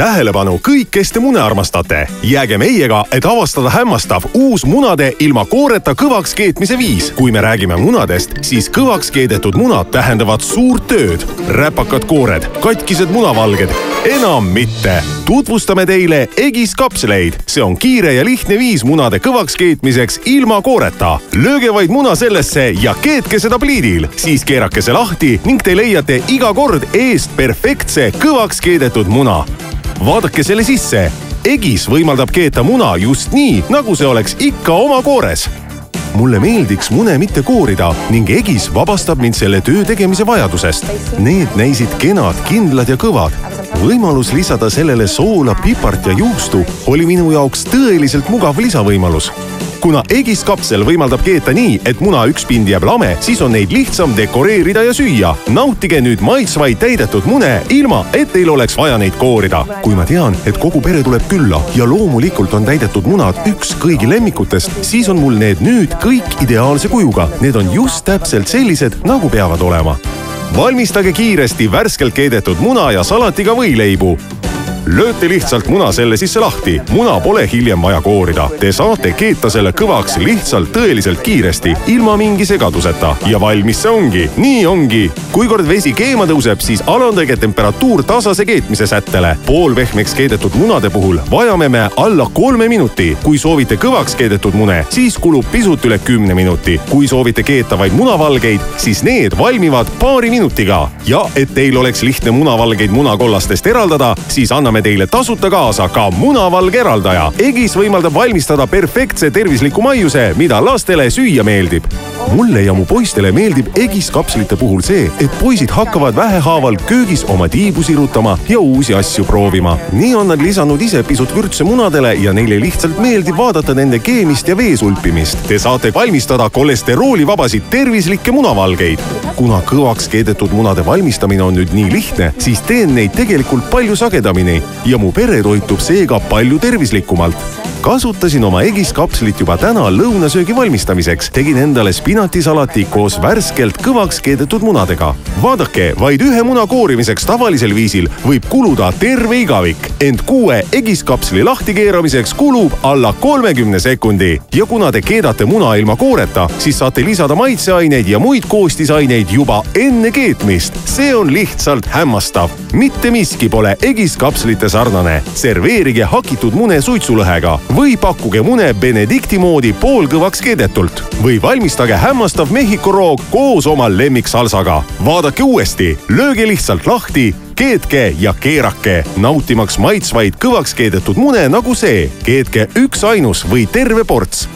Tähelepanu kõik, kes te mune armastate. Jääge meiega, et avastada hämmastav uus munade ilma kooreta kõvaks keetmise viis. Kui me räägime munadest, siis kõvaks keedetud munad tähendavad suurt tööd. Räpakad koored, katkised munavalged. Enam mitte. Tutvustame teile Egis kapsleid. See on kiire ja lihtne viis munade kõvaks keetmiseks ilma kooreta. Lööge vaid muna sellesse ja keetke seda pliidil. Siis keerake see lahti ning te leiate iga kord eest perfektse kõvaks keedetud muna. Vaadake selle sisse. Egis võimaldab keeta muna just nii, nagu see oleks ikka oma koores. Mulle meeldiks mune mitte koorida ning Egis vabastab mind selle töö tegemise vajadusest. Need näisid kenad, kindlad ja kõvad. Võimalus lisada sellele soola, pipart ja juustu oli minu jaoks tõeliselt mugav lisavõimalus. Kuna Egis kapsel võimaldab keeta nii, et muna üks pind jääb lame, siis on neid lihtsam dekoreerida ja süüa. Nautige nüüd maitsvaid täidetud mune, ilma et teil oleks vaja neid koorida. Kui ma tean, et kogu pere tuleb külla ja loomulikult on täidetud munad üks kõigi lemmikutest, siis on mul need nüüd kõik ideaalse kujuga. Need on just täpselt sellised, nagu peavad olema. Valmistage kiiresti värskelt keedetud muna ja salatiga võileibu. Lööte lihtsalt muna selle sisse lahti. Muna pole hiljem vaja koorida. Te saate keeta selle kõvaks lihtsalt tõeliselt kiiresti, ilma mingi segaduseta. Ja valmis see ongi. Nii ongi. Kui kord vesi keema tõuseb, siis alandage temperatuur tasase keetmise sättele. Poolvehmeks keedetud munade puhul vajame me alla 3 minuti. Kui soovite kõvaks keedetud mune, siis kulub pisut üle 10 minuti. Kui soovite keeta vaid munavalgeid, siis need valmivad paari minutiga. Ja et teil oleks lihtne munavalgeid munakollastest eraldada, siis anname teile tasuta kaasa ka munavalge eraldaja. Egis võimaldab valmistada perfektse tervisliku maiuse, mida lastele süüa meeldib. Mulle ja mu poistele meeldib Egis kapslite puhul see, et poisid hakkavad vähehaaval köögis oma tiibu sirutama ja uusi asju proovima. Nii on nad lisanud ise pisut vürtse munadele ja neile lihtsalt meeldib vaadata nende keemist ja veesulpimist. Te saate valmistada kolesteroolivabasid tervislikke munavalgeid. Kuna kõvaks keedetud munade valmistamine on nüüd nii lihtne, siis teen neid tegelikult palju sagedamini ja mu pere toitub seega palju tervislikumalt. Kasutasin oma Egis kapslit juba täna lõunasöögi valmistamiseks. Tegin endale spinatisalati koos värskelt kõvaks keedetud munadega. Vaadake, vaid ühe muna koorimiseks tavalisel viisil võib kuluda terve igavik. Ent 6 Egis kapsli lahti keeramiseks kulub alla 30 sekundi. Ja kuna te keedate muna ilma kooreta, siis saate lisada maitseaineid ja muid koostisaineid juba enne keetmist. See on lihtsalt hämmastav. Mitte miski pole Egis kapslite sarnane. Serveerige hakitud mune suitsulõhega. Või pakkuge mune Benedikti moodi poolkõvaks keedetult. Või valmistage hämmastav Mehhiko roog koos oma lemmiksalsaga. Vaadake uuesti, lööge lihtsalt lahti, keetke ja keerake. Nautimaks maitsvaid kõvaks keedetud mune nagu see. Keetke üks ainus või terve ports.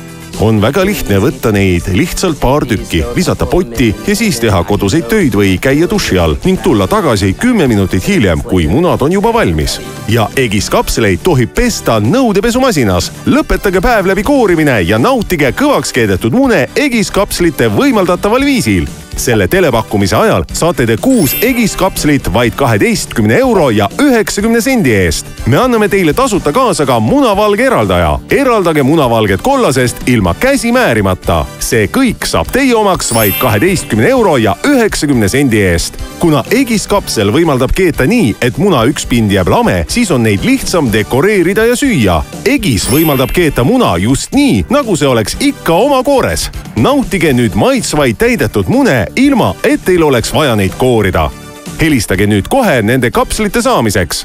On väga lihtne võtta neid lihtsalt paar tükki, lisata potti ja siis teha koduseid töid või käia duši all ning tulla tagasi 10 minutit hiljem, kui munad on juba valmis. Ja Egis kapsleid tohib pesta nõudepesumasinas. Lõpetage päev läbi koorimine ja nautige kõvaks keedetud mune Egis kapslite võimaldataval viisil. Selle telepakkumise ajal saate te 6 Egis kapslit vaid 12 € ja 90 sendi eest. Me anname teile tasuta kaasa ka munavalge eraldaja. Eraldage munavalged kollasest ilma käsi määrimata. See kõik saab teie omaks vaid 12 € ja 90 sendi eest. Kuna Egis kapsel võimaldab keeta nii, et muna üks pind jääb lame, siis on neid lihtsam dekoreerida ja süüa. Egis võimaldab keeta muna just nii, nagu see oleks ikka oma koores. Nautige nüüd maitsvaid täidetud mune, ilma et teil oleks vaja neid koorida. Helistage nüüd kohe nende kapslite saamiseks.